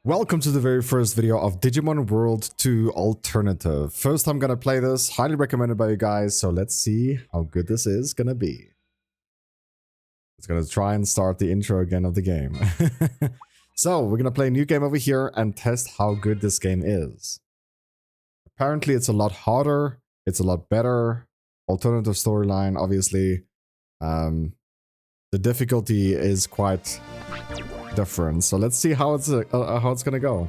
Welcome to the very first video of Digimon World 2 Alternative. First I'm gonna play this, highly recommended by you guys, so let's see how good this is gonna be. It's gonna try and start the intro again of the game. So, we're gonna play a new game over here and test how good this game is. Apparently it's a lot harder, it's a lot better, alternative storyline, obviously. The difficulty is quite different, so let's see how it's gonna go.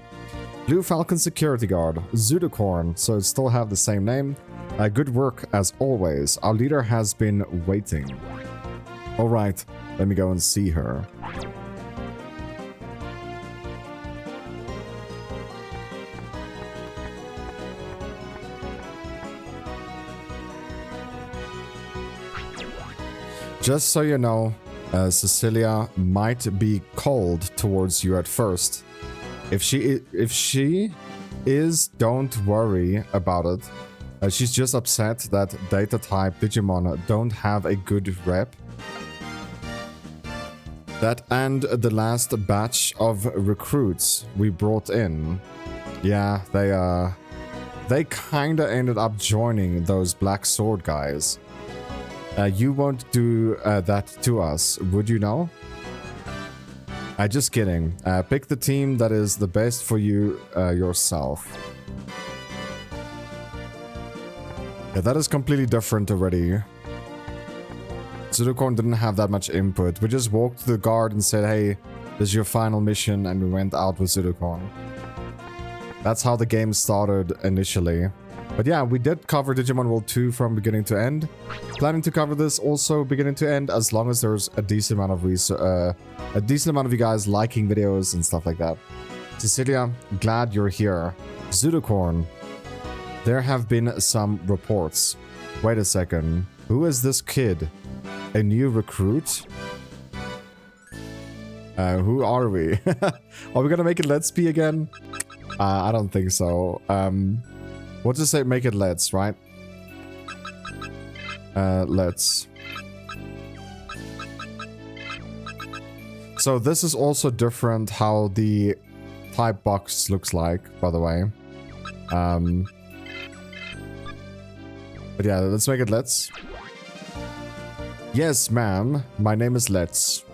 Blue Falcon Security Guard, Zudokorn, so it still have the same name. Good work as always. Our leader has been waiting. Alright, let me go and see her. Just so you know, Cecilia might be cold towards you at first. If she is, don't worry about it. She's just upset that data type Digimon don't have a good rep. That and the last batch of recruits we brought in. Yeah, they kinda ended up joining those Black Sword guys. You won't do that to us, would you know? Just kidding. Pick the team that is the best for you yourself. Yeah, that is completely different already. Zudokorn didn't have that much input. We just walked to the guard and said, hey, this is your final mission, and we went out with Zudokorn. That's how the game started initially. But yeah, we did cover Digimon World 2 from beginning to end. Planning to cover this also beginning to end, as long as there's a decent amount of you guys liking videos and stuff like that. Cecilia, glad you're here. Zudokorn, there have been some reports. Wait a second. Who is this kid? A new recruit? Who are we? Are we gonna make it Let's Be again? I don't think so. What to say? Make it Let's, right? Let's. So this is also different how the type box looks like, by the way. But yeah, let's make it Let's. Yes, ma'am. My name is Let's.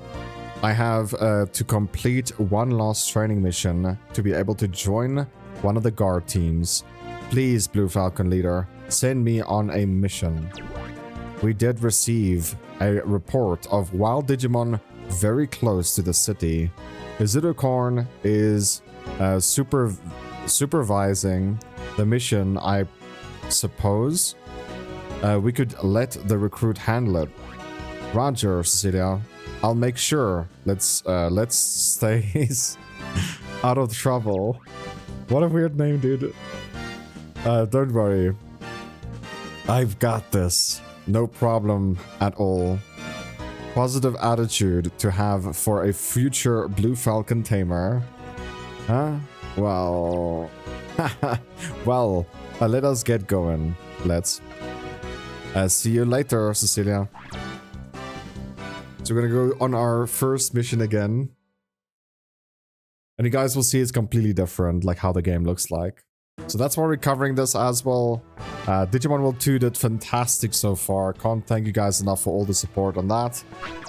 I have to complete one last training mission to be able to join one of the guard teams. Please, Blue Falcon leader, send me on a mission. We did receive a report of wild Digimon very close to the city. Zudokorn is supervising the mission, I suppose. We could let the recruit handle it. Roger, Cecilia. I'll make sure. Let's stay out of trouble. What a weird name, dude. Don't worry. I've got this. No problem at all. Positive attitude to have for a future Blue Falcon tamer. Huh? Well... well, let us get going. Let's. See you later, Cecilia. So we're gonna go on our first mission again. And you guys will see it's completely different, like how the game looks like. So that's why we're covering this as well. Digimon World 2 did fantastic so far. Can't thank you guys enough for all the support on that.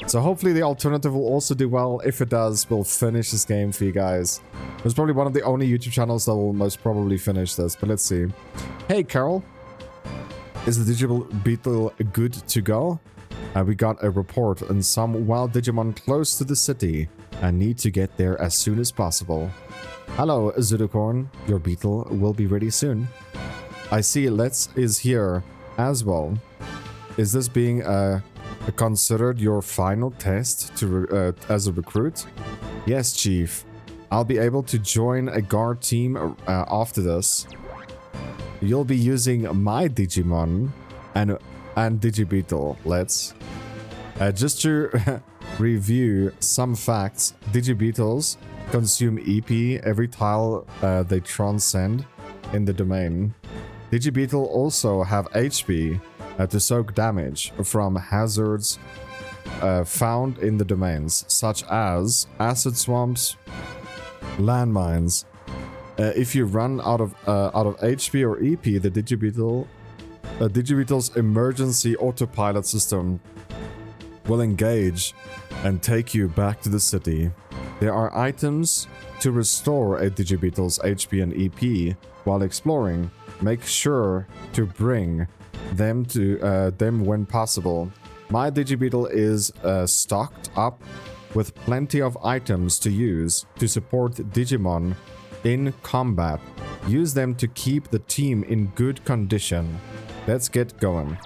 So hopefully the alternative will also do well. If it does, we'll finish this game for you guys. It's probably one of the only YouTube channels that will most probably finish this, but let's see. Hey, Carol. Is the Digi-Beetle good to go? We got a report on some wild Digimon close to the city and need to get there as soon as possible. Hello, Zudokorn. Your Beetle will be ready soon. I see Let's is here as well. Is this being considered your final test to as a recruit? Yes, Chief. I'll be able to join a guard team after this. You'll be using my Digimon and Digi-Beetle. Let's. Just to review some facts, Digi-Beetles consume EP every tile they transcend in the domain. Digi-Beetle also have HP to soak damage from hazards found in the domains, such as acid swamps, Landmines. If you run out of HP or EP, the Digi-Beetle's emergency autopilot system will engage and take you back to the city. There are items to restore a Digi-Beetle's HP and EP while exploring. Make sure to bring them to them when possible. My Digi-Beetle is stocked up with plenty of items to use to support Digimon in combat. Use them to keep the team in good condition. Let's get going.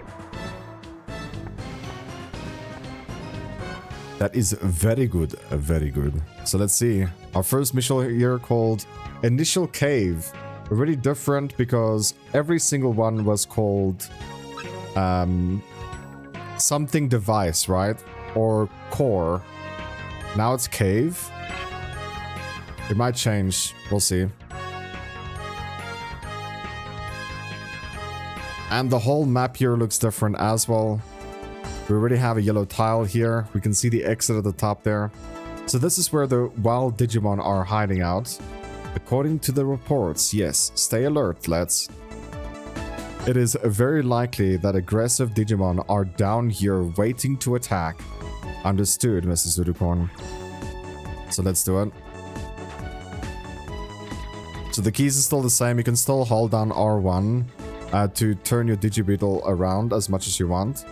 That is very good, very good. So let's see. Our first mission here called Initial Cave. Really different because every single one was called something device, right? Or core. Now it's cave. It might change. We'll see. And the whole map here looks different as well. We already have a yellow tile here. We can see the exit at the top there. So this is where the wild Digimon are hiding out. According to the reports, yes. Stay alert, Let's. It is very likely that aggressive Digimon are down here waiting to attack. Understood, Mrs. Unicorn. So let's do it. So the keys is still the same. You can still hold down R1 to turn your Digi-Beetle around as much as you want.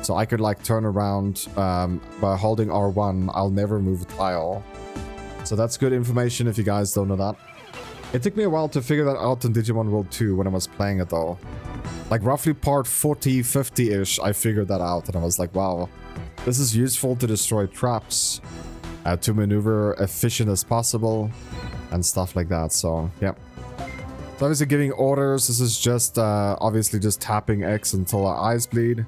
So I could like turn around by holding R1. I'll never move a tile. So that's good information if you guys don't know that. It took me a while to figure that out in Digimon World 2 when I was playing it though. Like roughly part 40, 50-ish, I figured that out and I was like, wow, this is useful to destroy traps, to maneuver efficient as possible, and stuff like that, so yeah. So obviously giving orders, this is just obviously just tapping X until our eyes bleed.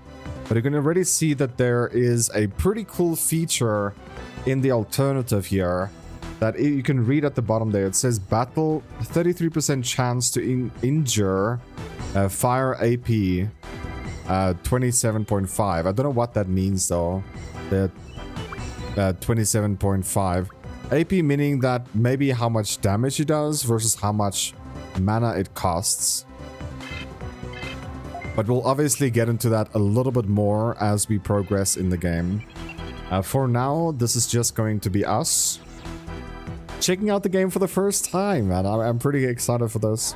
But you can already see that there is a pretty cool feature in the alternative here that you can read at the bottom there. It says battle 33% chance to injure fire AP 27.5. I don't know what that means though. The 27.5 AP meaning that maybe how much damage it does versus how much mana it costs. But we'll obviously get into that a little bit more as we progress in the game. For now, this is just going to be us checking out the game for the first time, man. I'm pretty excited for this.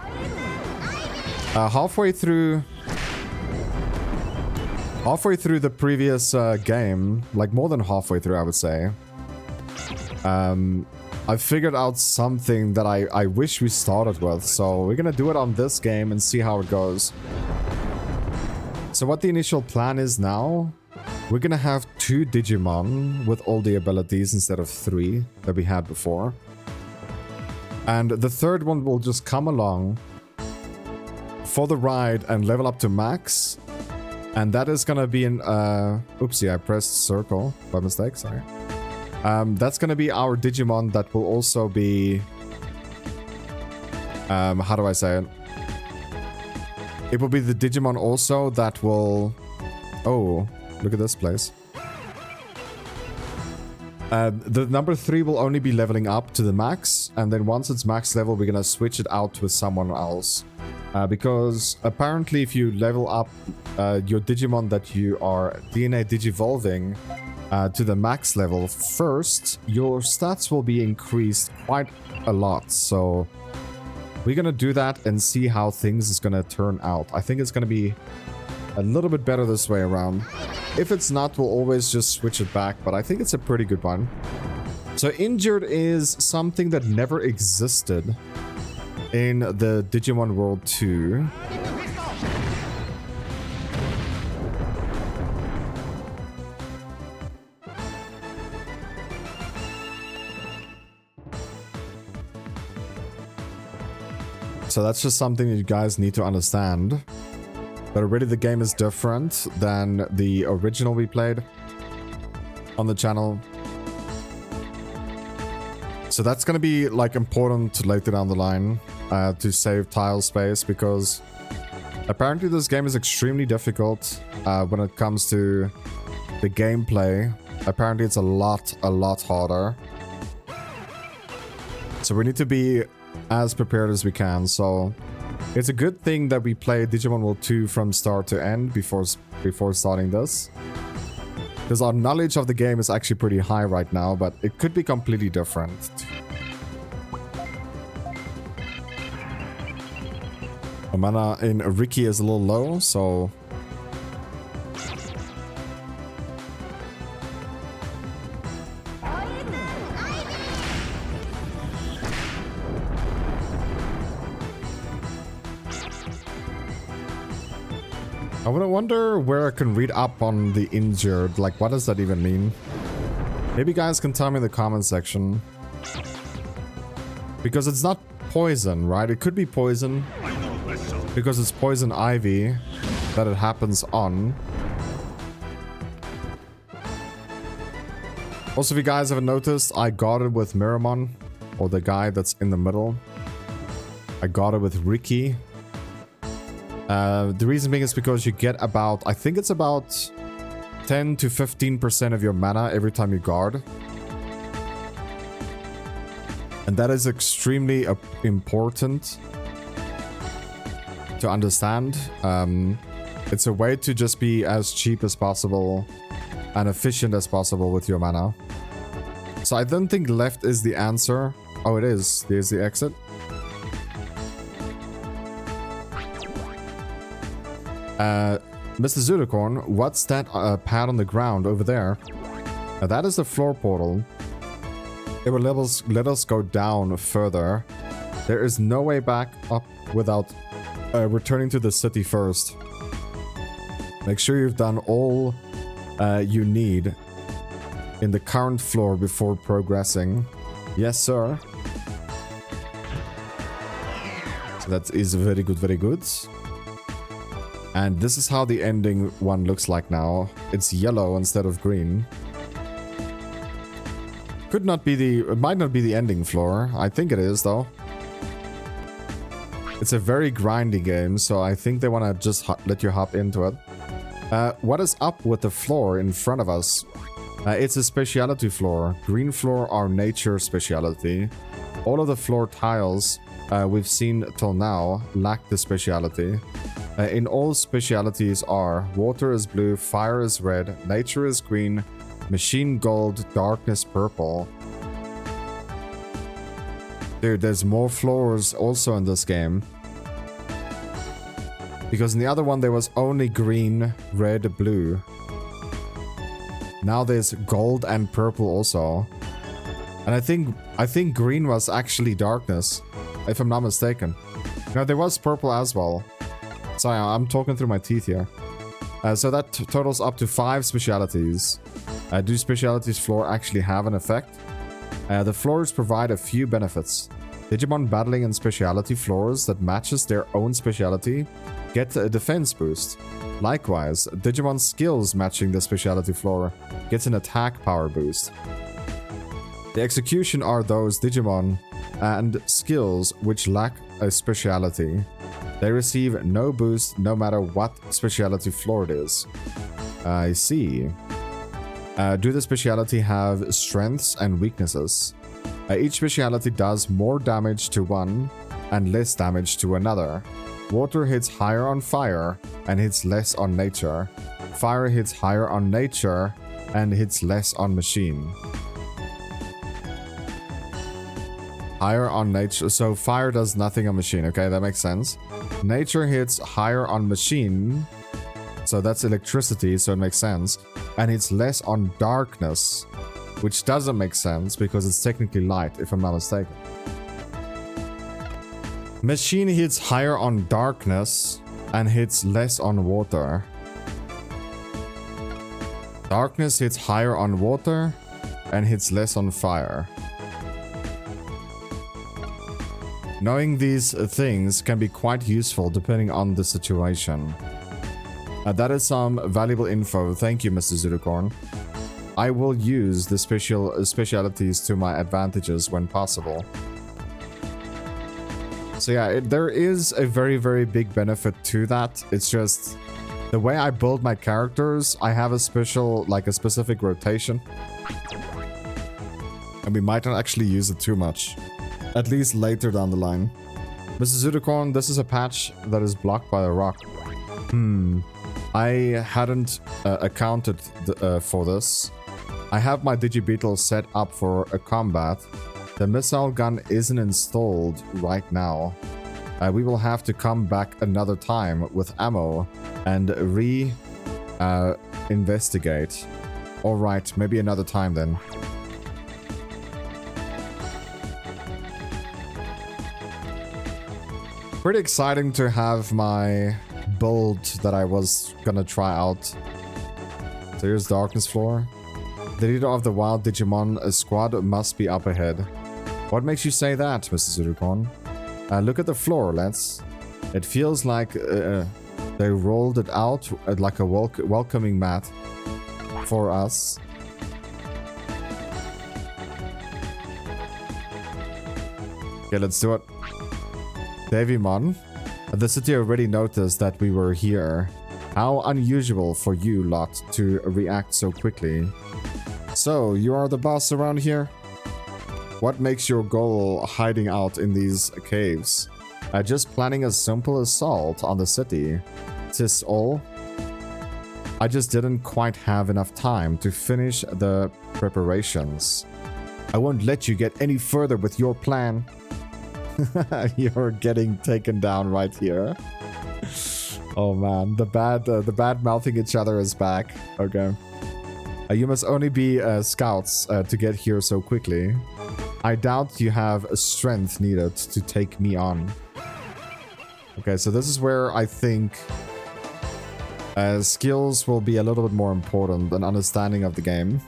Halfway through the previous game, like more than halfway through, I would say, I figured out something that I wish we started with. So we're gonna do it on this game and see how it goes. So what the initial plan is now, we're gonna have 2 Digimon with all the abilities instead of 3 that we had before. And the third one will just come along for the ride and level up to max. And that is gonna be an oopsie, I pressed circle by mistake, sorry. That's gonna be our Digimon that will also be how do I say it? It will be the Digimon also that will... Oh, look at this place. The number 3 will only be leveling up to the max, and then once it's max level, we're gonna switch it out with someone else. Because apparently if you level up your Digimon that you are DNA Digivolving to the max level first, your stats will be increased quite a lot. So we're gonna do that and see how things is gonna turn out. I think it's gonna be a little bit better this way around. If it's not, we'll always just switch it back, but I think it's a pretty good one. So injured is something that never existed in the Digimon World 2. So that's just something that you guys need to understand. But already the game is different than the original we played on the channel. So that's going to be like important later down the line to save tile space, because apparently this game is extremely difficult when it comes to the gameplay. Apparently it's a lot harder. So we need to be as prepared as we can. So it's a good thing that we play Digimon World 2 from start to end before starting this. Because our knowledge of the game is actually pretty high right now, but it could be completely different. The mana in Riki is a little low, so... I wonder where I can read up on the injured. Like, what does that even mean? Maybe you guys can tell me in the comment section. Because it's not poison, right? It could be poison. Because it's poison ivy that it happens on. Also, if you guys haven't noticed, I got it with Miramon. Or the guy that's in the middle. I got it with Riki. The reason being is because you get about, I think it's about 10 to 15% of your mana every time you guard. And that is extremely important to understand. It's a way to just be as cheap as possible and efficient as possible with your mana. So I don't think left is the answer. Oh, it is. There's the exit. Mr. Zudicorn, what's that pad on the ground over there? That is the floor portal. It will let us go down further. There is no way back up without returning to the city first. Make sure you've done all you need in the current floor before progressing. Yes, sir. So that is very good, very good. And this is how the ending one looks like now. It's yellow instead of green. Could not be the... It might not be the ending floor. I think it is, though. It's a very grindy game, so I think they want to just let you hop into it. What is up with the floor in front of us? It's a speciality floor. Green floor are nature speciality. All of the floor tiles we've seen till now lack the speciality. In all specialities are water is blue, fire is red, nature is green, machine gold, darkness purple. Dude, there's more floors also in this game. Because in the other one there was only green, red, blue. Now there's gold and purple also. And I think green was actually darkness, if I'm not mistaken. No, there was purple as well. Sorry, I'm talking through my teeth here. So that totals up to 5 specialities. Do specialities floor actually have an effect? The floors provide a few benefits. Digimon battling in speciality floors that matches their own speciality get a defense boost. Likewise, Digimon skills matching the speciality floor gets an attack power boost. The execution are those Digimon and skills which lack a speciality. They receive no boost no matter what speciality floor it is. I see. Do the speciality have strengths and weaknesses? Each speciality does more damage to one and less damage to another. Water hits higher on fire and hits less on nature. Fire hits higher on nature and hits less on machine. Higher on nature, so fire does nothing on machine. Okay, that makes sense. Nature hits higher on machine, so that's electricity, so it makes sense. And it's less on darkness, which doesn't make sense because it's technically light, if I'm not mistaken. Machine hits higher on darkness and hits less on water. Darkness hits higher on water and hits less on fire. Knowing these things can be quite useful depending on the situation. That is some valuable info. Thank you, Mr. Zudicorn. I will use the specialities to my advantages when possible. So yeah, there is a very, very big benefit to that. It's just the way I build my characters, I have a specific rotation. And we might not actually use it too much. At least later down the line. Mrs. Unicorn, this is a patch that is blocked by a rock. I hadn't accounted for this. I have my Digi-Beetle set up for a combat. The missile gun isn't installed right now. We will have to come back another time with ammo and investigate. Alright, maybe another time then. Pretty exciting to have my build that I was gonna try out. So here's Darkness Floor. The leader of the wild Digimon squad must be up ahead. What makes you say that, Mrs. Unicorn? Look at the floor, Let's. It feels like they rolled it out like a welcoming mat for us. Okay, let's do it. Digimon, the city already noticed that we were here. How unusual for you lot to react so quickly. So, you are the boss around here? What makes your goal hiding out in these caves? Just planning a simple assault on the city. 'Tis all? I just didn't quite have enough time to finish the preparations. I won't let you get any further with your plan. You're getting taken down right here. Oh man, the bad mouthing each other is back. Okay. You must only be scouts to get here so quickly. I doubt you have a strength needed to take me on. Okay, so this is where I think skills will be a little bit more important than understanding of the game.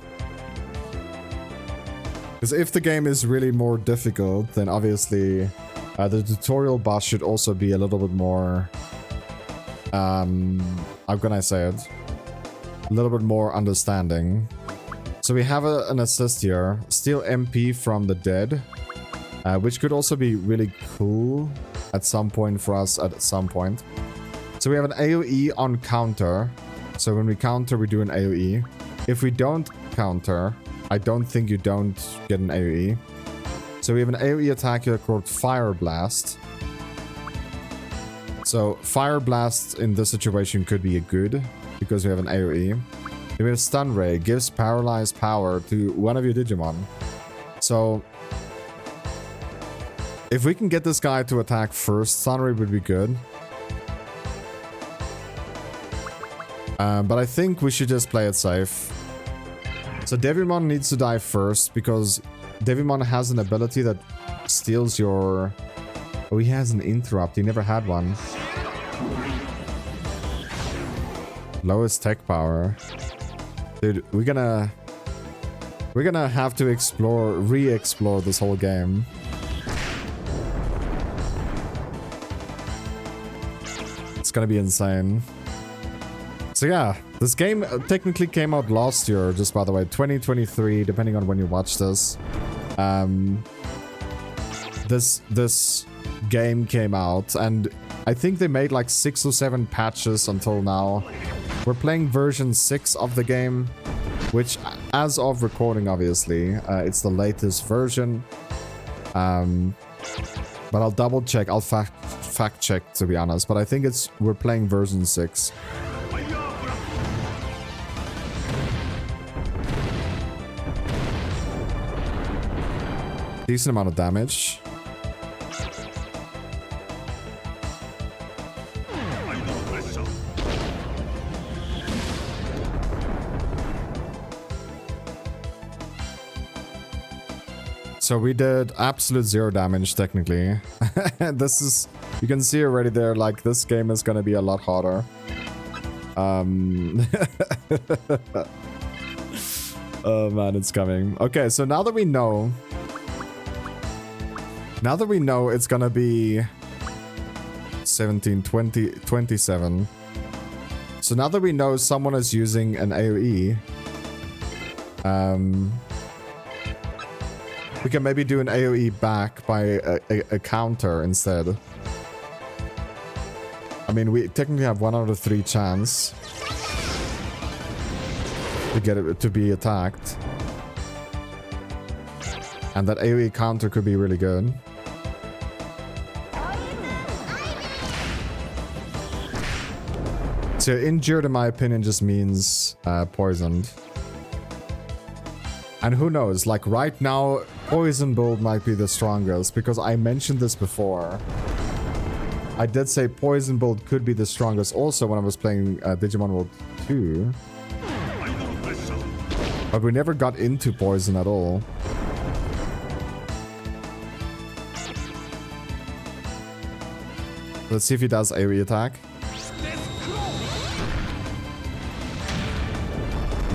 Because if the game is really more difficult, then obviously the tutorial boss should also be a little bit more... how can I say it? A little bit more understanding. So we have an assist here. Steal MP from the dead. Which could also be really cool at some point for us at some point. So we have an AoE on counter. So when we counter, we do an AoE. If we don't counter, I don't think you don't get an AoE. So we have an AoE attack here called Fire Blast. So Fire Blast in this situation could be a good, because we have an AoE. Then we have Stun Ray, gives paralyzed power to one of your Digimon. So if we can get this guy to attack first, Stun Ray would be good. But I think we should just play it safe. So Digimon needs to die first, because Digimon has an ability that steals your... Oh, he has an interrupt. He never had one. Lowest tech power. Dude, we're gonna have to re-explore this whole game. It's gonna be insane. So yeah, this game technically came out last year, just by the way, 2023, depending on when you watch this. This game came out, and I think they made like 6 or 7 patches until now. We're playing version 6 of the game, which, as of recording, obviously, it's the latest version. But I'll double check, I'll fact check, to be honest, but I think we're playing version 6. Decent amount of damage. So we did absolute 0 damage, technically. This is... You can see already there, like, this game is gonna be a lot harder. Oh man, it's coming. Okay, so now that we know... Now that we know it's gonna be 17, 20, 27. So now that we know someone is using an AoE, we can maybe do an AoE back by a counter instead. I mean, we technically have 1 out of 3 chance to get it to be attacked. And that AoE counter could be really good. So injured, in my opinion, just means poisoned. And who knows, like right now, poison build might be the strongest, because I mentioned this before. I did say poison build could be the strongest also when I was playing Digimon World 2. But we never got into poison at all. Let's see if he does AoE attack.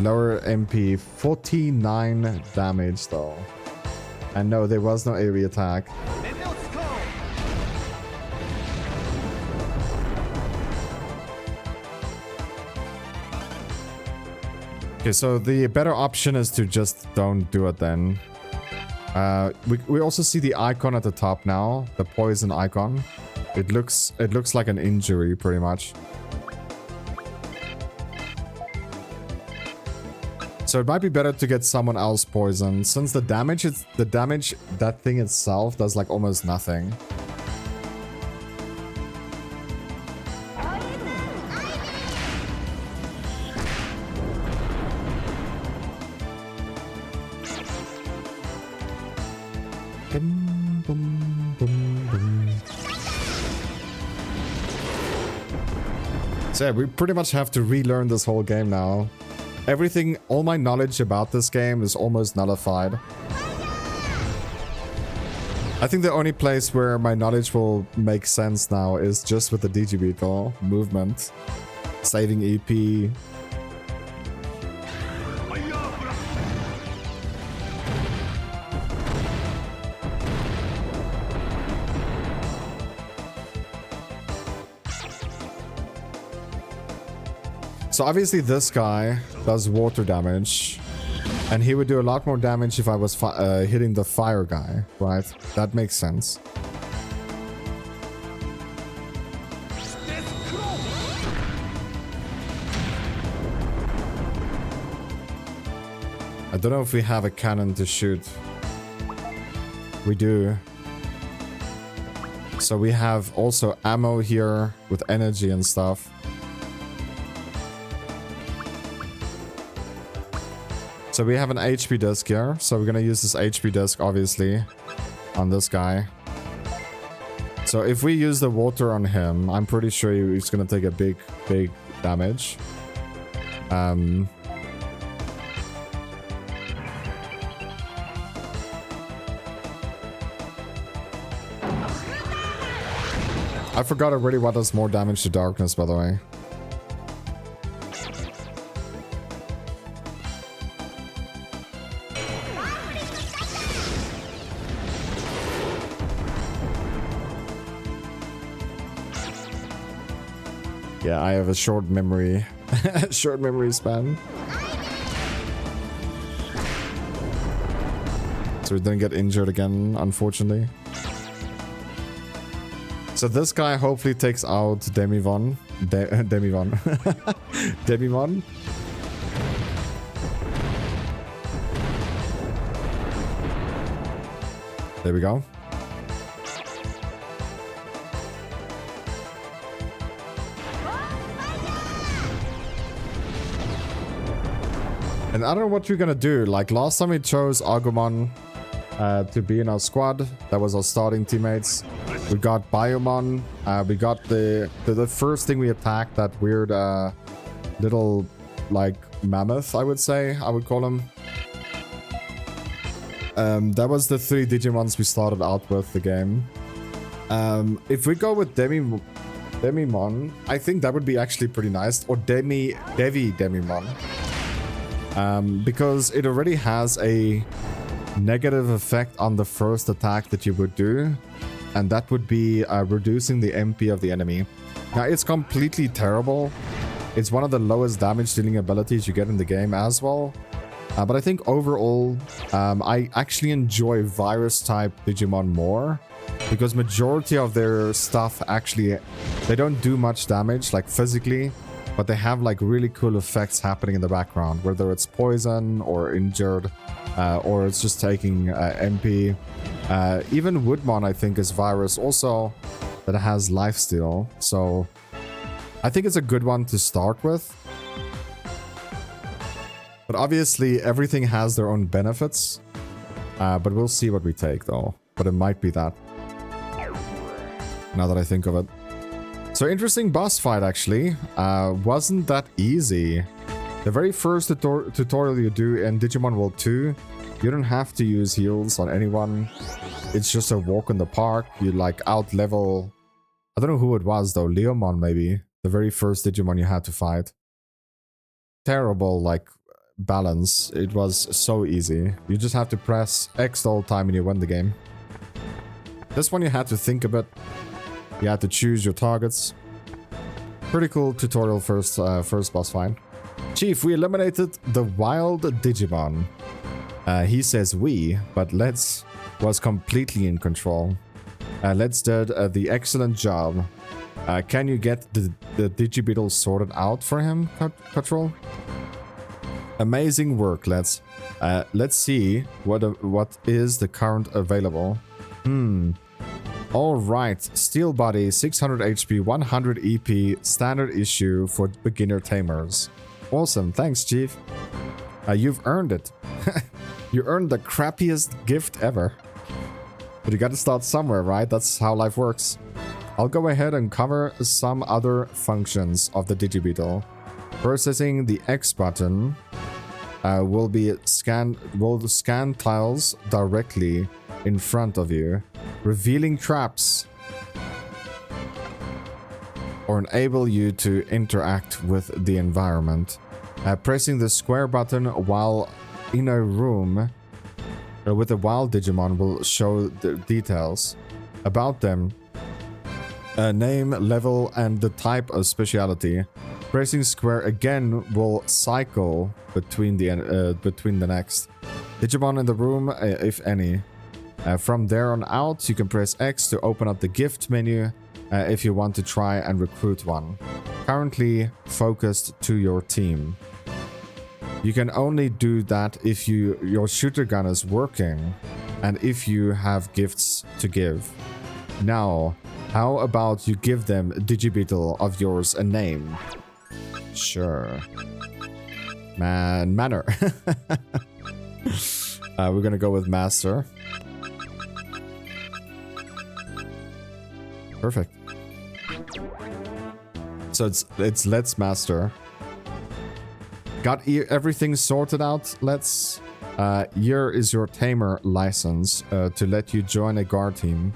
Lower MP, 49 damage though. And no, there was no AoE attack. Okay, so the better option is to just don't do it then. We also see the icon at the top now, the poison icon. It looks like an injury pretty much. So it might be better to get someone else poisoned, since the damage that thing itself does like almost nothing. Boom, boom, boom, boom. So yeah, we pretty much have to relearn this whole game now. Everything, all my knowledge about this game is almost nullified. I think the only place where my knowledge will make sense now is just with the Digi-Beetle movement, saving EP. So obviously this guy does water damage, and he would do a lot more damage if I was hitting the fire guy, right? That makes sense. I don't know if we have a cannon to shoot. We do. So we have also ammo here with energy and stuff. So we have an HP disc here, so we're gonna use this HP disc obviously on this guy. So if we use the water on him, I'm pretty sure he's gonna take a big damage. I forgot already what does more damage to darkness, by the way. Yeah, I have a short memory, short memory span. So we didn't get injured again, unfortunately. So this guy hopefully takes out Demivon. Demivon. Demimon. There we go. And I don't know what we're gonna do. Like last time we chose Agumon to be in our squad. That was our starting teammates. We got Biomon. We got the first thing we attacked, that weird little like mammoth, I would say. I would call him. That was the 3 Digimons we started out with the game. If we go with Demimon, I think that would be actually pretty nice. Or Demimon. Because it already has a negative effect on the first attack that you would do, and that would be reducing the MP of the enemy. Now, it's completely terrible. It's one of the lowest damage dealing abilities you get in the game as well. But I think overall, I actually enjoy virus-type Digimon more, because majority of their stuff actually, they don't do much damage, like physically, but they have like really cool effects happening in the background, whether it's poison or injured, or it's just taking MP. Even Woodmon, I think, is virus also, that has lifesteal. So I think it's a good one to start with. But obviously, everything has their own benefits. But we'll see what we take, though. But it might be that. Now that I think of it. So, interesting boss fight, actually. Wasn't that easy. The very first tutorial you do in Digimon World 2, you don't have to use heals on anyone. It's just a walk in the park. You, like, out-level... I don't know who it was, though. Leomon, maybe. The very first Digimon you had to fight. Terrible, like... balance. It was so easy. You just have to press X the whole time and you win the game. This one you had to think a bit. You had to choose your targets. Pretty cool tutorial first boss fight. Chief, we eliminated the wild Digimon. He says we, but Let's was completely in control. Let's did the excellent job. Can you get the Digi-Beetle sorted out for him, Control? Amazing work, Let's. Let's see what is the current available. All right, Steel Body, 600 HP, 100 EP, standard issue for beginner tamers. Awesome, thanks, Chief. You've earned it. You earned the crappiest gift ever. But you gotta start somewhere, right? That's how life works. I'll go ahead and cover some other functions of the Digi-Beetle. Processing the X button will scan tiles directly in front of you, revealing traps, or enable you to interact with the environment. Pressing the square button while in a room with a wild Digimon will show the details about them, name, level, and the type of speciality. Pressing square again will cycle between the next Digimon in the room, if any. From there on out, you can press X to open up the gift menu if you want to try and recruit one. Currently focused to your team. You can only do that if your shooter gun is working and if you have gifts to give. Now, how about you give them Digi-Beetle of yours a name? Sure. Manner. We're gonna go with Master. Perfect. So it's LetsMaster. Got everything sorted out. Let's. Here is your tamer license to let you join a guard team.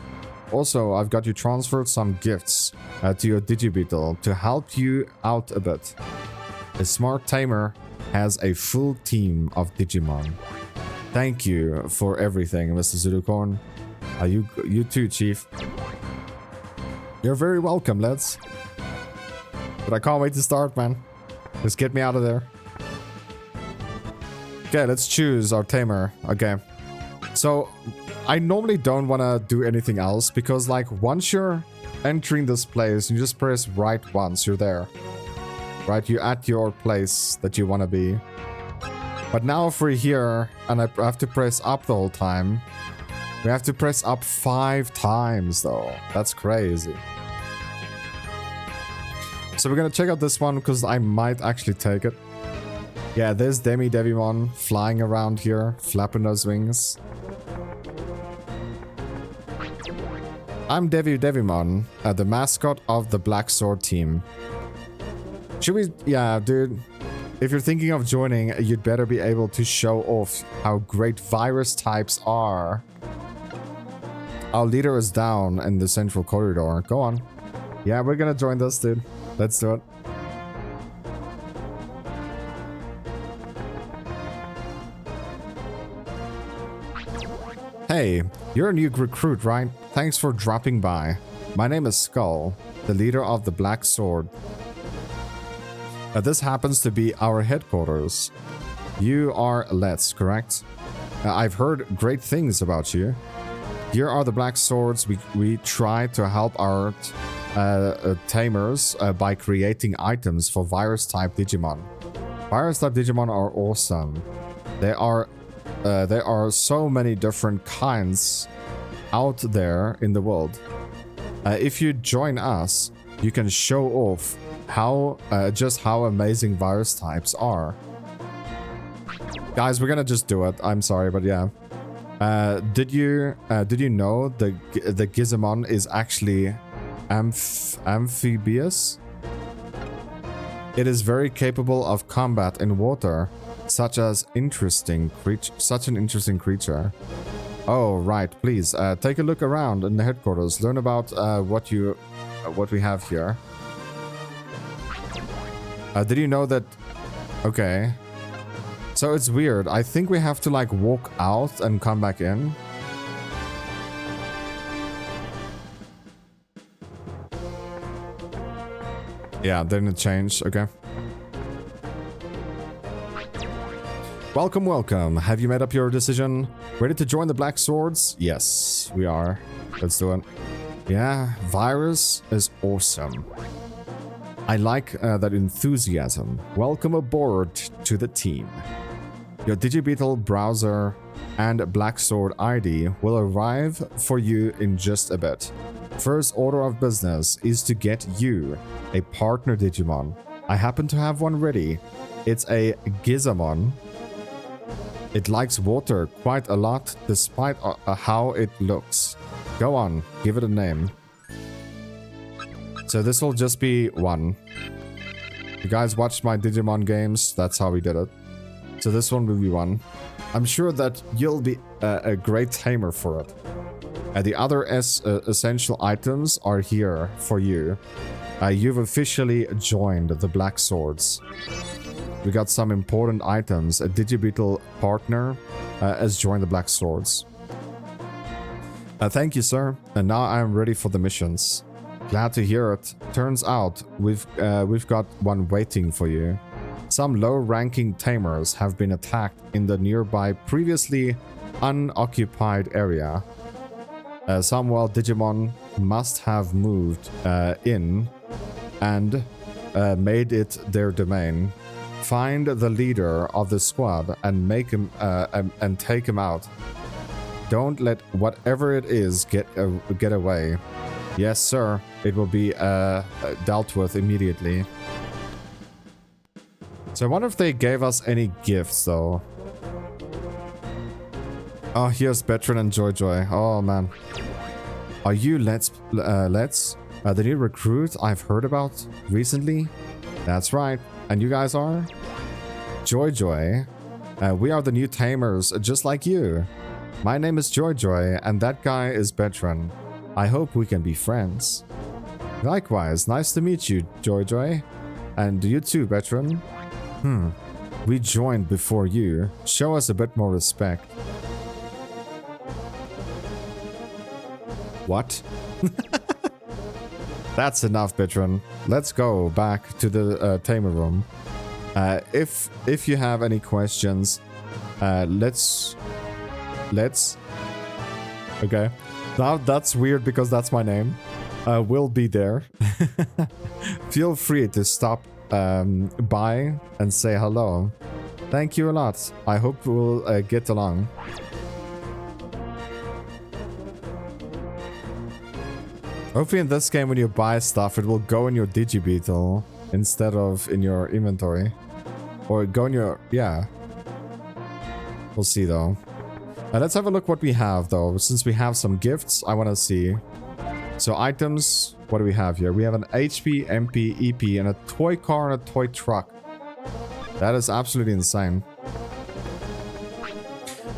Also, I've got you transferred some gifts to your Digi-Beetle to help you out a bit. A smart tamer has a full team of Digimon. Thank you for everything, Mr. Zulucorn. You too, Chief. You're very welcome, Let's. But I can't wait to start, man. Just get me out of there. Okay, let's choose our tamer. Okay. So, I normally don't want to do anything else because, like, once you're entering this place, you just press right once, you're there. Right? You're at your place that you want to be. But now if we're here and I have to press up the whole time, we have to press up 5 times, though. That's crazy. So we're gonna check out this one because I might actually take it. Yeah, there's Devimon flying around here, flapping those wings. I'm Devimon, the mascot of the Black Sword team. Should we... Yeah, dude. If you're thinking of joining, you'd better be able to show off how great virus types are. Our leader is down in the central corridor. Go on. Yeah, we're gonna join this, dude. Let's do it. Hey, you're a new recruit, right? Thanks for dropping by. My name is Skull, the leader of the Black Sword. This happens to be our headquarters. You are Let's, correct? I've heard great things about you. Here are the Black Swords. We try to help our tamers by creating items for virus-type Digimon. Virus-type Digimon are awesome. There are so many different kinds out there in the world. If you join us, you can show off how just how amazing virus types are. Guys, we're gonna just do it. I'm sorry, but yeah. Did you know the Digimon is actually amphibious? It is very capable of combat in water, such an interesting creature. Oh right, please take a look around in the headquarters. Learn about what we have here. Did you know that? Okay. So it's weird. I think we have to like walk out and come back in. Yeah, didn't change. Okay. Welcome, welcome. Have you made up your decision? Ready to join the Black Swords? Yes, we are. Let's do it. Yeah, virus is awesome. I like that enthusiasm. Welcome aboard to the team. Your Digi-Beetle browser and Black Sword ID will arrive for you in just a bit. First order of business is to get you a partner Digimon. I happen to have one ready. It's a Gizamon. It likes water quite a lot despite how it looks. Go on, give it a name. So this will just be one. You guys watched my Digimon games, that's how we did it. So this one will be one. I'm sure that you'll be a great tamer for it. The other essential items are here for you. You've officially joined the Black Swords. We got some important items. A Digi-Beetle partner has joined the Black Swords. Thank you, sir. And now I'm ready for the missions. Glad to hear it. Turns out we've got one waiting for you. Some low-ranking tamers have been attacked in the nearby previously unoccupied area. Some wild Digimon must have moved in and made it their domain. Find the leader of the squad and make him and take him out. Don't let whatever it is get away. Yes, sir. It will be dealt with immediately. So I wonder if they gave us any gifts, though. Oh, here's Betran and Joy Joy. Oh, man. Are you Let's? The new recruit I've heard about recently? That's right. And you guys are? Joy Joy. We are the new tamers, just like you. My name is Joy Joy, and that guy is Betran. I hope we can be friends. Likewise, nice to meet you, Joy Joy. And you too, Betran. We joined before you. Show us a bit more respect. What? That's enough, Betran. Let's go back to the tamer room. If you have any questions, let's. Okay. Now that's weird because that's my name. We'll be there. Feel free to stop by and say hello. Thank you a lot. I hope we'll get along. Hopefully in this game when you buy stuff, it will go in your Digi-Beetle instead of in your inventory. Or go in your... yeah. We'll see though. Let's have a look what we have though. Since we have some gifts, I want to see. So items, what do we have here? We have an HP, MP, EP, and a toy car and a toy truck. That is absolutely insane.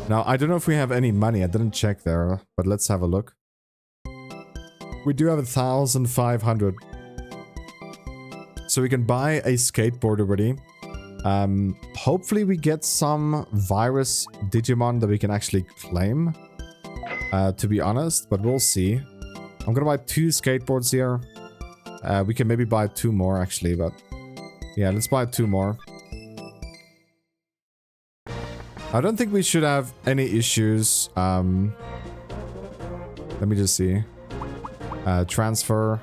Now, I don't know if we have any money. I didn't check there, but let's have a look. We do have 1,500. So we can buy a skateboard already. Hopefully we get some virus Digimon that we can actually claim. To be honest, but we'll see. I'm gonna buy 2 skateboards here. We can maybe buy 2 more actually, but... yeah, let's buy 2 more. I don't think we should have any issues. Let me just see. Transfer.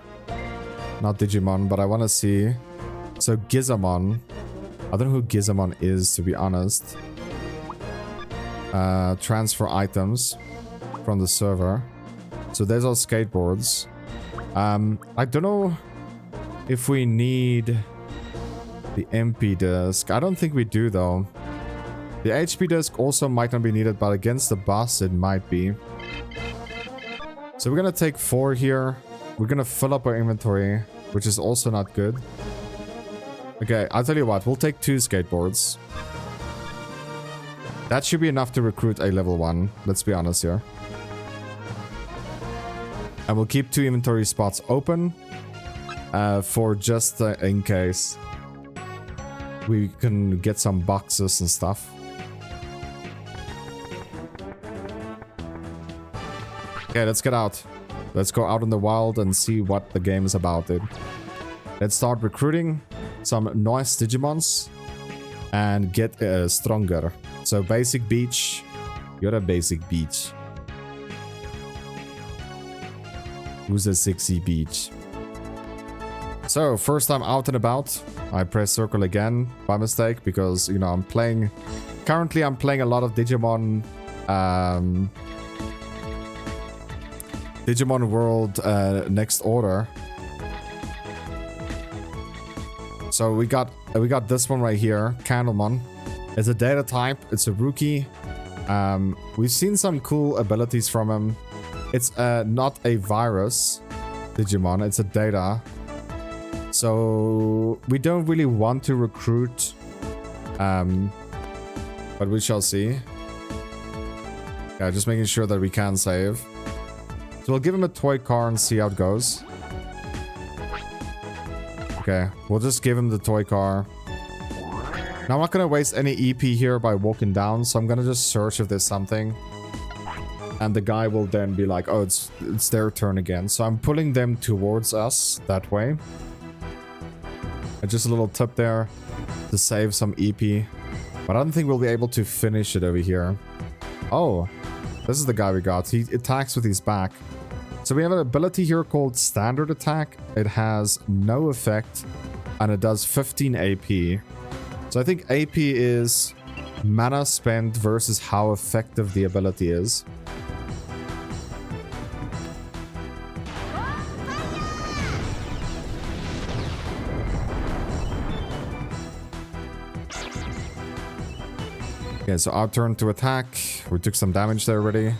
Not Digimon, but I want to see. So Gizamon. I don't know who Gizamon is, to be honest. Transfer items from the server. So there's our skateboards. I don't know. if we need the MP disc. I don't think we do though. The HP disc also might not be needed, but against the boss it might be. So we're gonna take 4 here. We're gonna fill up our inventory, which is also not good. Okay, I'll tell you what, we'll take 2 skateboards. That should be enough to recruit a level 1, let's be honest here. And we'll keep 2 inventory spots open for just in case we can get some boxes and stuff. Okay, let's get out. Let's go out in the wild and see what the game is about, dude. Let's start recruiting some nice Digimons and get stronger. So basic beach. You're a basic beach. Who's a sexy beach? So first time out and about, I press circle again by mistake because, you know, I'm playing... Currently I'm playing a lot of Digimon... Digimon World Next Order. So we got this one right here, Candlemon. It's a data type, it's a rookie. We've seen some cool abilities from him. It's not a virus Digimon, it's a data. So we don't really want to recruit, but we shall see. Yeah, just making sure that we can save. So we'll give him a toy car and see how it goes. Okay, we'll just give him the toy car. Now I'm not gonna waste any EP here by walking down, so I'm gonna just search if there's something. And the guy will then be like, oh, it's their turn again. So I'm pulling them towards us that way. And just a little tip there to save some EP. But I don't think we'll be able to finish it over here. Oh, this is the guy we got. He attacks with his back. So we have an ability here called Standard Attack. It has no effect and it does 15 AP. So I think AP is mana spent versus how effective the ability is. Okay, so our turn to attack. We took some damage there already.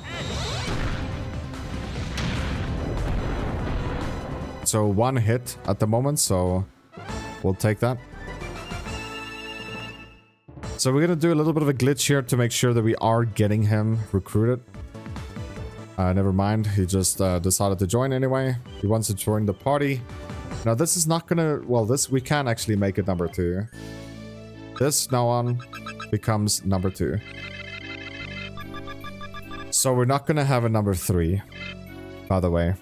So 1 hit at the moment, so we'll take that. So we're gonna do a little bit of a glitch here to make sure that we are getting him recruited. Never mind, he just decided to join anyway. He wants to join the party. Now this is not gonna... Well, this we can actually make it number 2. This now on becomes number 2. So we're not gonna have a number 3, by the way.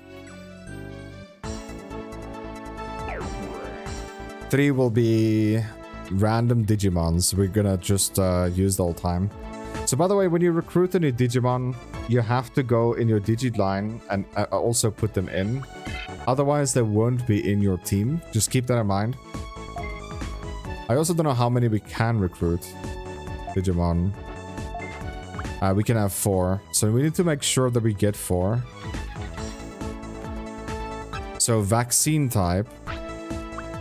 3 will be random Digimons we're gonna just use the whole time. So by the way, when you recruit a new Digimon, you have to go in your Digi line and also put them in. Otherwise, they won't be in your team. Just keep that in mind. I also don't know how many we can recruit Digimon. We can have 4. So we need to make sure that we get 4. So vaccine type.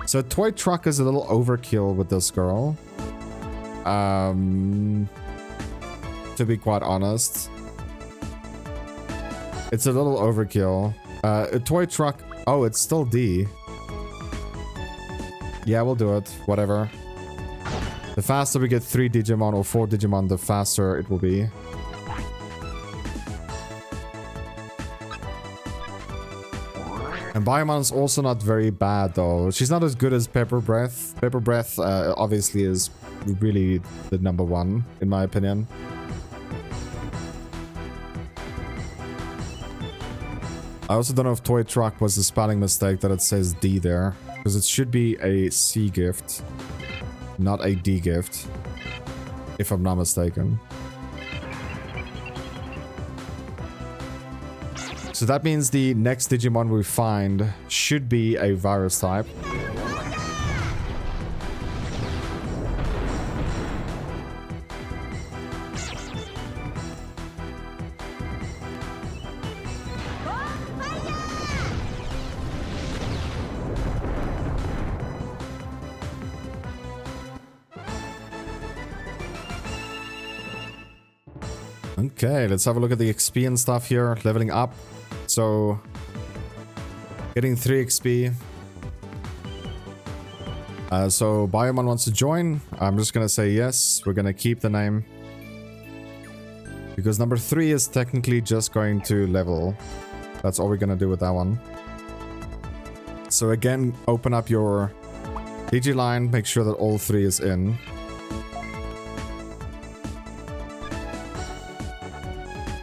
So toy truck is a little overkill with this girl. To be quite honest. It's a little overkill. A toy truck... Oh, it's still D. Yeah, we'll do it. Whatever. The faster we get 3 Digimon or 4 Digimon, the faster it will be. And Biomon's also not very bad though. She's not as good as Pepper Breath. Pepper Breath obviously is really the number 1 in my opinion. I also don't know if Toy Truck was a spelling mistake that it says D there. Because it should be a C gift, not a D gift. If I'm not mistaken. So that means the next Digimon we find should be a virus type. Okay, let's have a look at the XP and stuff here. Leveling up. So, getting 3 XP. So, Biomon wants to join. I'm just gonna say yes. We're gonna keep the name. Because number 3 is technically just going to level. That's all we're gonna do with that one. So again, open up your Digi line. Make sure that all 3 is in.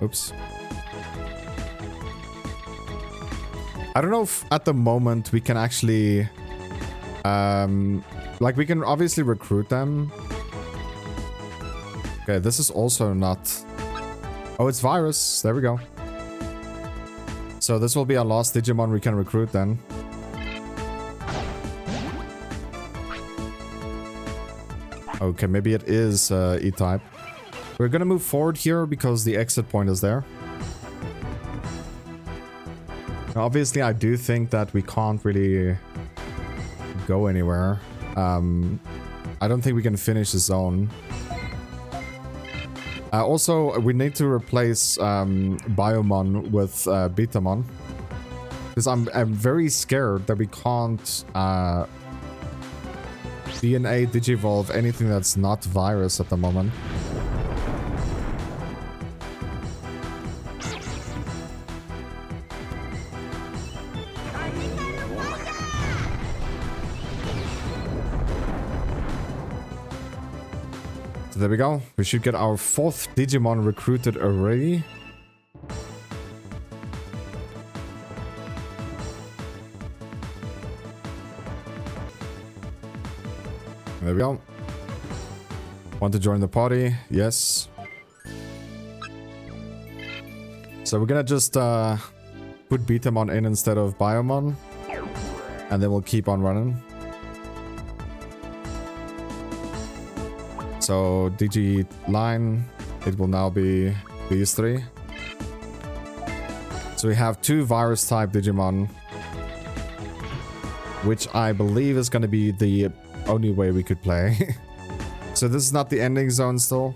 Oops. I don't know if at the moment we can actually... like, we can obviously recruit them. Okay, this is also not... Oh, it's Virus. There we go. So this will be our last Digimon we can recruit then. Okay, maybe it is E-type. We're gonna move forward here because the exit point is there. Now, obviously, I do think that we can't really go anywhere. I don't think we can finish the zone. Also, we need to replace Biomon with Betamon. Because I'm very scared that we can't DNA Digivolve anything that's not Virus at the moment. So there we go. We should get our 4th Digimon recruited already. There we go. Want to join the party? Yes. So we're gonna just put Betamon in instead of Biomon. And then we'll keep on running. So Digi line, it will now be these 3. So we have 2 Virus type Digimon. Which I believe is going to be the only way we could play. So this is not the ending zone still.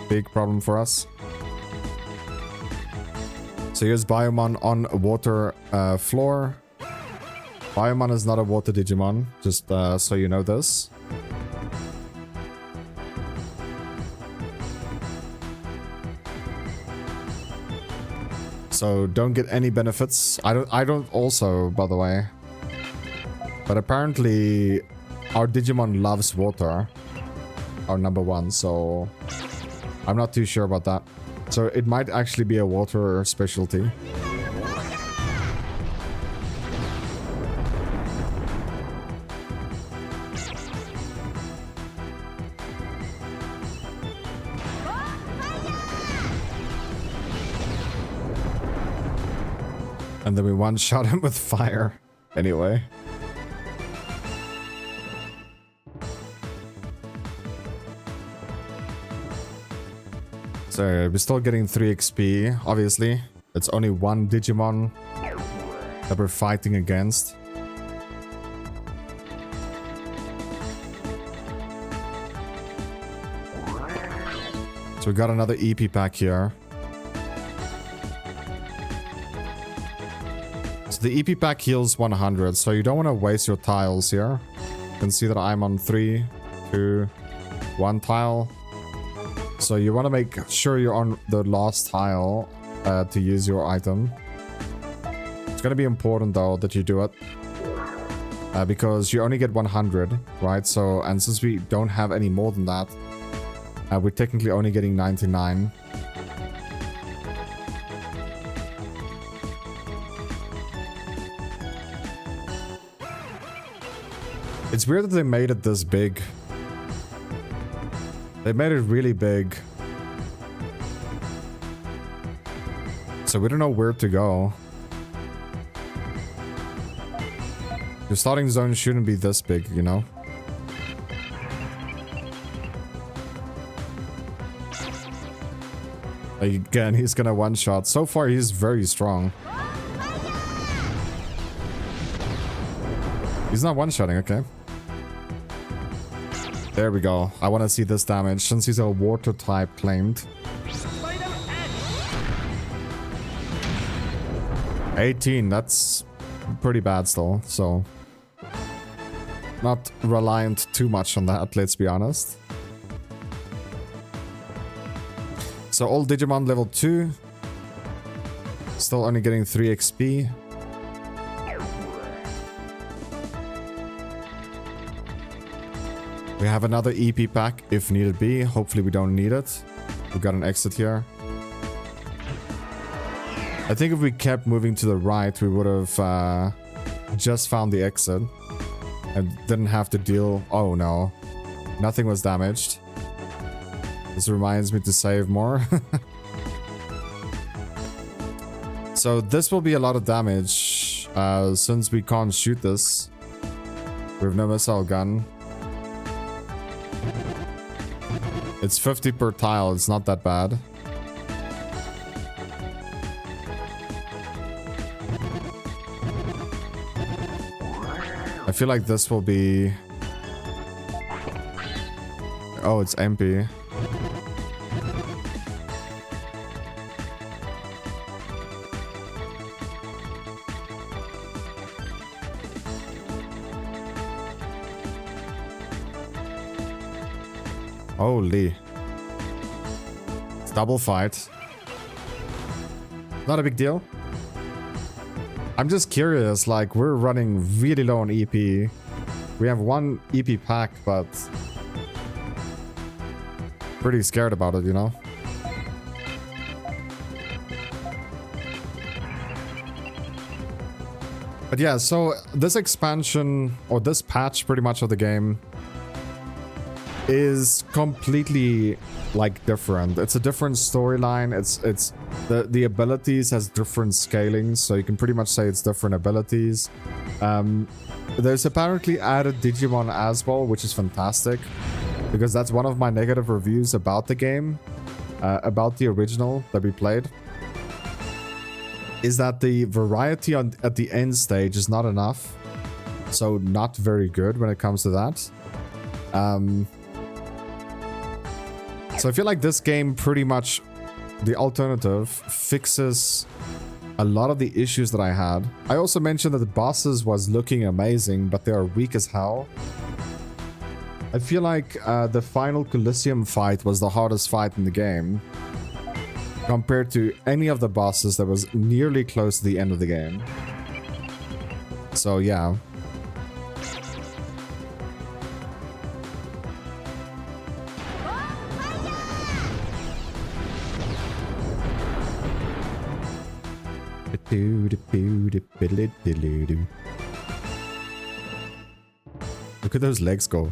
Big problem for us. So here's Biomon on water floor. Biomon is not a water Digimon, just so you know this. So don't get any benefits. I don't also, by the way. But apparently our Digimon loves water. Our number 1, so I'm not too sure about that. So it might actually be a water specialty. And then we one-shot him with fire. Anyway. So we're still getting 3 XP, obviously. It's only 1 Digimon that we're fighting against. So we got another EP pack here. So the EP pack heals 100, so you don't want to waste your tiles here. You can see that I'm on 3, 2, 1 tile. So you want to make sure you're on the last tile to use your item. It's going to be important though that you do it. Because you only get 100, right? So, and since we don't have any more than that, we're technically only getting 99. It's weird that they made it this big. They made it really big. So we don't know where to go. Your starting zone shouldn't be this big, you know? Again, he's gonna one-shot. So far, he's very strong. He's not one-shotting, okay. There we go. I want to see this damage, since he's a water type claimed. 18, that's pretty bad still, so not reliant too much on that, let's be honest. So all Digimon level 2, still only getting 3 XP. We have another EP pack if needed be. Hopefully we don't need it. We got an exit here. I think if we kept moving to the right, we would have just found the exit and didn't have to deal. Oh no, nothing was damaged. This reminds me to save more. So this will be a lot of damage since we can't shoot this. We have no missile gun. It's 50 per tile, it's not that bad. I feel like this will be... Oh, it's MP. Holy. It's double fight. Not a big deal. I'm just curious, like, we're running really low on EP. We have 1 EP pack, but pretty scared about it, you know? But yeah, so this expansion, or this patch pretty much of the game, is completely like different. It's a different storyline. It's the abilities has different scalings, so you can pretty much say it's different abilities. There's apparently added Digimon as well, which is fantastic, because that's one of my negative reviews about the game, about the original that we played, is that the variety at the end stage is not enough. So not very good when it comes to that. So I feel like this game pretty much, the alternative, fixes a lot of the issues that I had. I also mentioned that the bosses was looking amazing, but they are weak as hell. I feel like the final Coliseum fight was the hardest fight in the game, compared to any of the bosses that was nearly close to the end of the game. So yeah. Look at those legs go.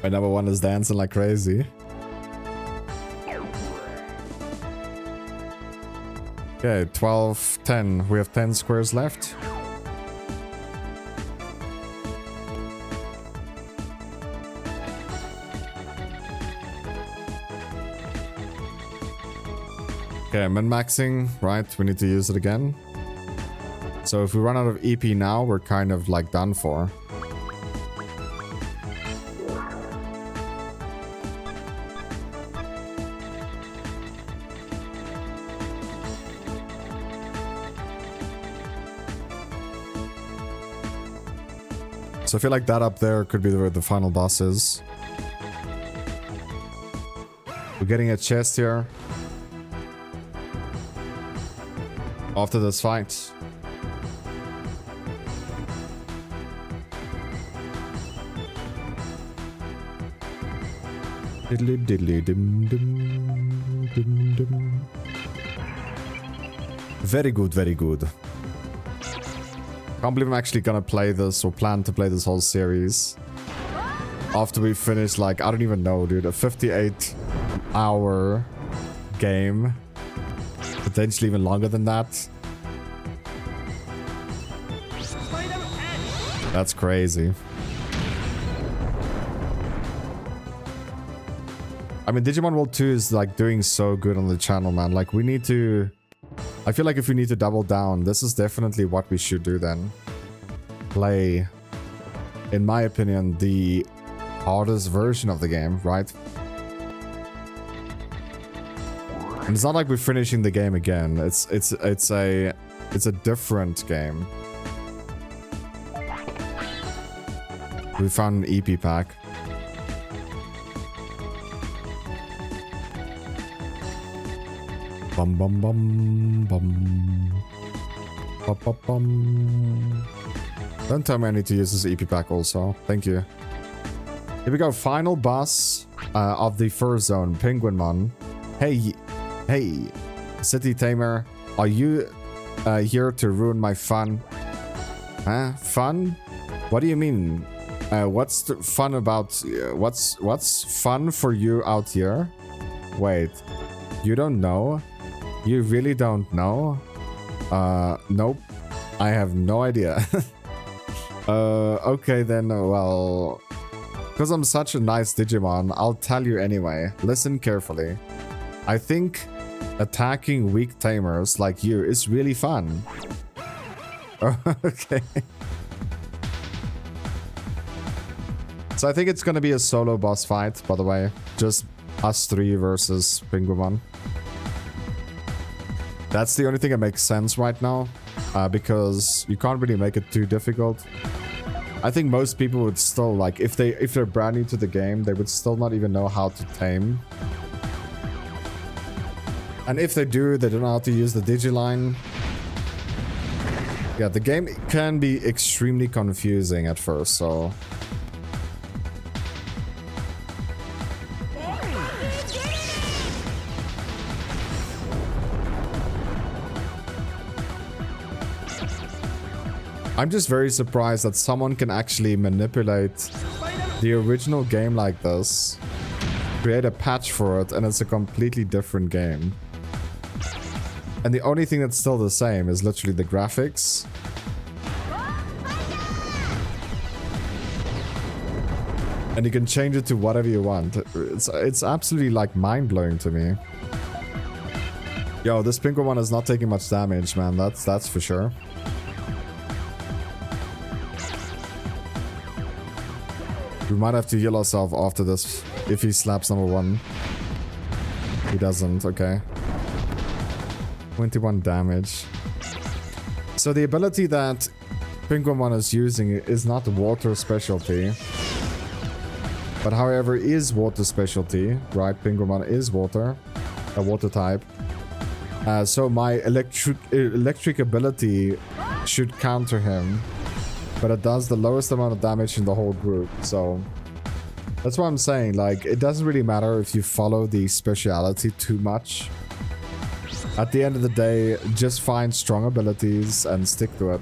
My number one is dancing like crazy. Okay, 12, 10. We have 10 squares left. Okay, min-maxing, right? We need to use it again. So if we run out of EP now, we're kind of like done for. So I feel like that up there could be where the final boss is. We're getting a chest here. After this fight. Diddly diddly dim dim dim dim. Very good, very good. Can't believe I'm actually gonna play this or plan to play this whole series after we finish, like, I don't even know, dude, a 58-hour game. Potentially even longer than that. That's crazy. I mean, Digimon World 2 is like doing so good on the channel, man. Like, we need to... I feel like if we need to double down, this is definitely what we should do then. Play, in my opinion, the hardest version of the game, right? And it's not like we're finishing the game again. It's a different game. We found an EP pack. Bum bum bum bum. Bum bum bum. Don't tell me I need to use this EP pack also. Thank you. Here we go. Final boss of the first zone, Penguinmon. Hey, City Tamer. Are you here to ruin my fun? Huh? Fun? What do you mean? What's the fun about? What's fun for you out here? Wait, you don't know? You really don't know? Nope. I have no idea. Okay then, well... Because I'm such a nice Digimon, I'll tell you anyway. Listen carefully. I think attacking weak tamers like you is really fun. Okay. So I think it's gonna be a solo boss fight, by the way. Just us three versus Penguinmon. That's the only thing that makes sense right now, because you can't really make it too difficult. I think most people would still, like, if they're brand new to the game, they would still not even know how to tame. And if they do, they don't know how to use the Digiline. Yeah, the game can be extremely confusing at first, so... I'm just very surprised that someone can actually manipulate the original game like this, create a patch for it, and it's a completely different game. And the only thing that's still the same is literally the graphics. And you can change it to whatever you want. It's absolutely like mind-blowing to me. Yo, this pink one is not taking much damage, man. That's for sure. We might have to heal ourselves after this if he slaps number 1. He doesn't, okay. 21 damage. So the ability that Penguinmon is using is not water specialty. But however is water specialty, right? Penguinmon is water, a water type. So my electric ability should counter him. But it does the lowest amount of damage in the whole group, so... That's what I'm saying, like, it doesn't really matter if you follow the speciality too much. At the end of the day, just find strong abilities and stick to it.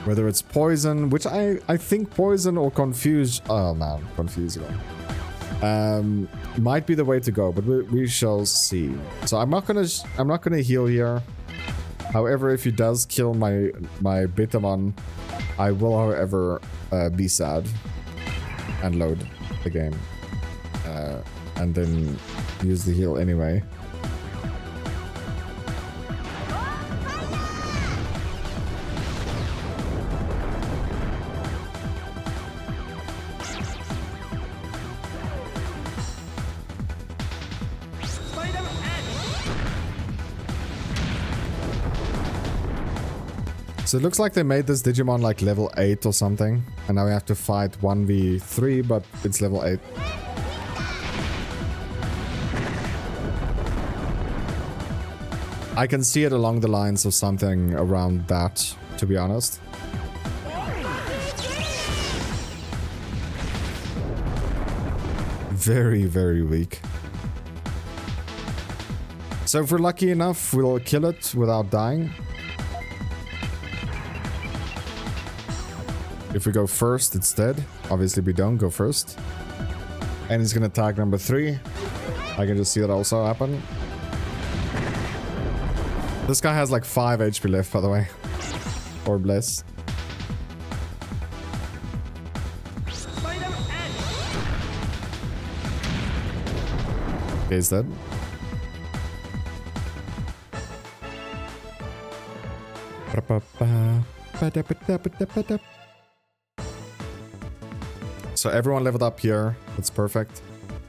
Whether it's poison, which I think poison or confuse... Oh man, confusing. Might be the way to go, but we shall see. So I'm not gonna heal here. However, if he does kill my Bitamon, I will, however, be sad and load the game. And then use the heal anyway. So it looks like they made this Digimon like level 8 or something. And now we have to fight 1v3, but it's level 8. I can see it along the lines of something around that, to be honest. Very, very weak. So if we're lucky enough, we'll kill it without dying. If we go first, it's dead. Obviously, we don't go first. And he's gonna attack number 3. I can just see that also happen. This guy has like 5 HP left, by the way. Or bless. Okay, he's dead. So everyone leveled up here. That's perfect.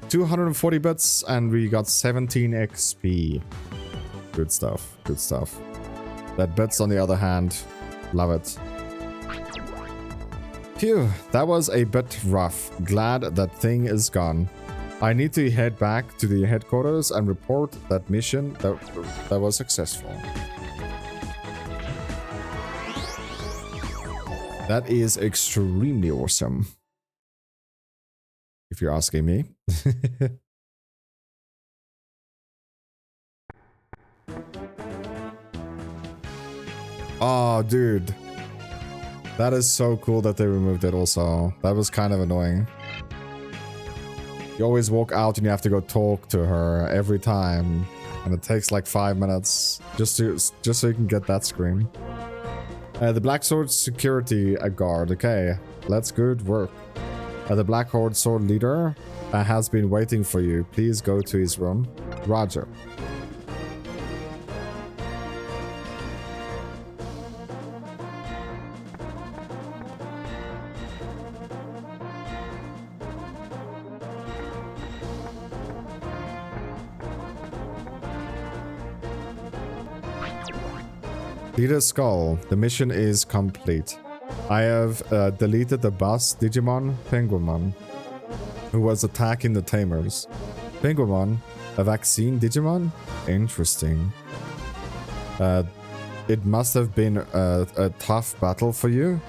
240 bits and we got 17 XP. Good stuff, good stuff. That bits on the other hand, love it. Phew, that was a bit rough. Glad that thing is gone. I need to head back to the headquarters and report that mission that was successful. That is extremely awesome. If you're asking me. Oh, dude. That is so cool that they removed it also. That was kind of annoying. You always walk out and you have to go talk to her every time. And it takes like 5 minutes just so you can get that screen. The Black Sword security guard. Okay, that's good work. The Black Horde sword leader has been waiting for you. Please go to his room. Roger. Leader Skull, the mission is complete. I have deleted the boss Digimon, Penguinmon, who was attacking the Tamers. Penguinmon, a vaccine Digimon? Interesting. It must have been a tough battle for you,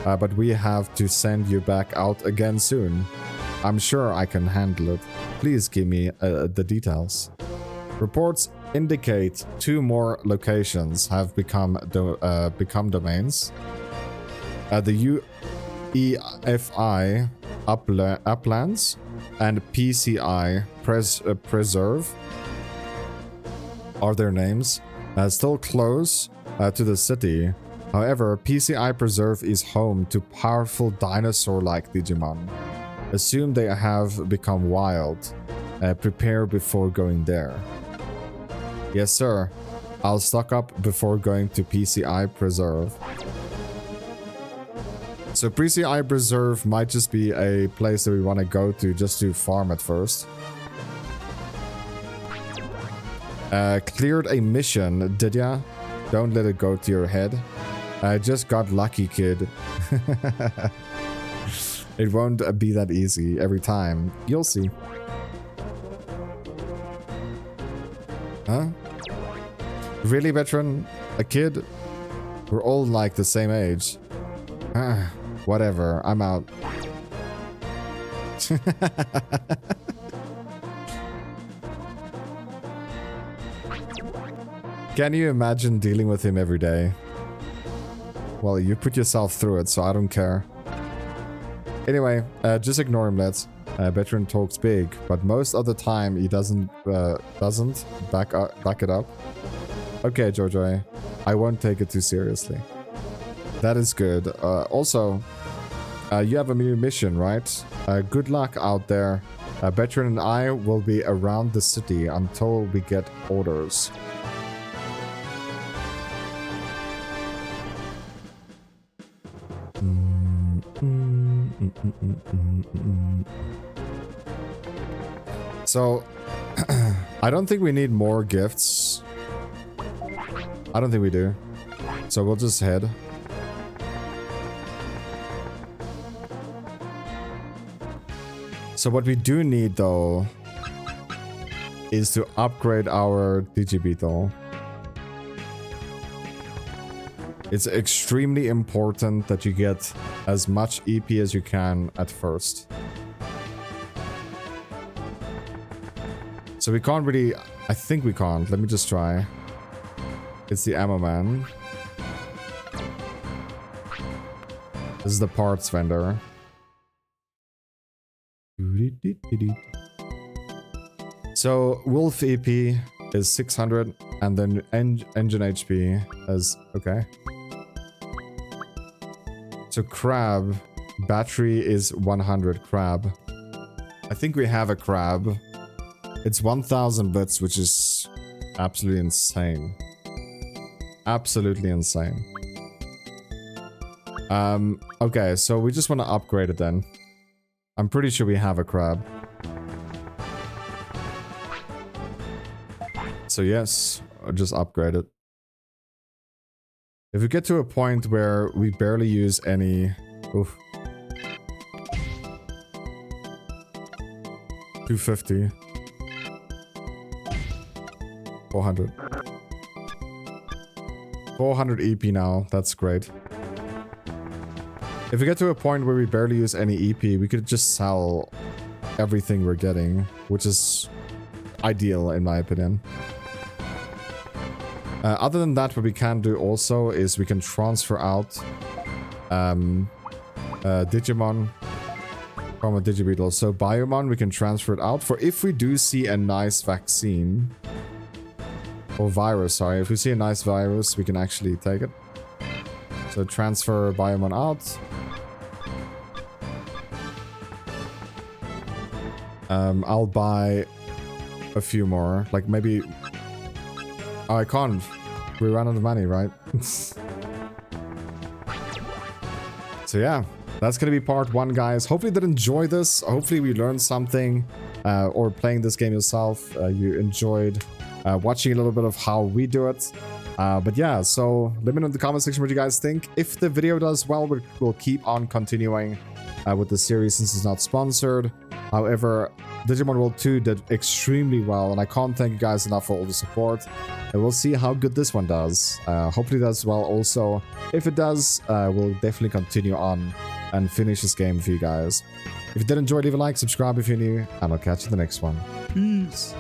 but we have to send you back out again soon. I'm sure I can handle it. Please give me the details. Reports indicate 2 more locations have become domains. The UEFI Uplands and PCI Preserve are their names. Still close to the city. However, PCI Preserve is home to powerful dinosaur-like Digimon. Assume they have become wild. Prepare before going there. Yes, sir. I'll stock up before going to PCI Preserve. So PCI Preserve might just be a place that we want to go to just to farm at first. Cleared a mission, did ya? Don't let it go to your head. I just got lucky, kid. It won't be that easy every time. You'll see. Huh? Really, veteran? A kid? We're all like the same age. Whatever, I'm out. Can you imagine dealing with him every day? Well, you put yourself through it, so I don't care. Anyway, just ignore him, let's. Veteran talks big, but most of the time he doesn't back it up. Okay, Jojo, I won't take it too seriously. That is good. Also, you have a new mission, right? Good luck out there. Veteran and I will be around the city until we get orders. So, I don't think we need more gifts. I don't think we do. So we'll just head. So what we do need though is to upgrade our Digi-Beetle. It's extremely important that you get as much EP as you can at first. So we can't really... I think we can't. Let me just try. It's the ammo man. This is the parts vendor. So Wolf EP is 600 and then engine HP is... okay. So Crab, battery is 100 Crab. I think we have a Crab. It's 1000 bits, which is absolutely insane. Absolutely insane. Okay, so we just want to upgrade it then. I'm pretty sure we have a Crab. So yes, I'll just upgrade it. If we get to a point where we barely use any... Oof. 250. 400. 400 EP now. That's great. If we get to a point where we barely use any EP, we could just sell everything we're getting, which is ideal in my opinion. Other than that, what we can do also is we can transfer out Digimon from a Digi-Beetle. So Biomon, we can transfer it out for if we do see a nice vaccine. Or virus, sorry. If we see a nice virus, we can actually take it. So transfer Biomon out. I'll buy a few more. Like maybe... Oh, I can't. We ran out of money, right? So yeah, that's gonna be part 1, guys. Hopefully you did enjoy this. Hopefully we learned something. Or playing this game yourself. You enjoyed watching a little bit of how we do it. But yeah, so let me know in the comment section what you guys think. If the video does well, we'll keep on continuing with the series since it's not sponsored. However, Digimon World 2 did extremely well, and I can't thank you guys enough for all the support. And we'll see how good this one does. Hopefully it does well also. If it does, we'll definitely continue on and finish this game for you guys. If you did enjoy, leave a like, subscribe if you're new, and I'll catch you in the next one. Peace!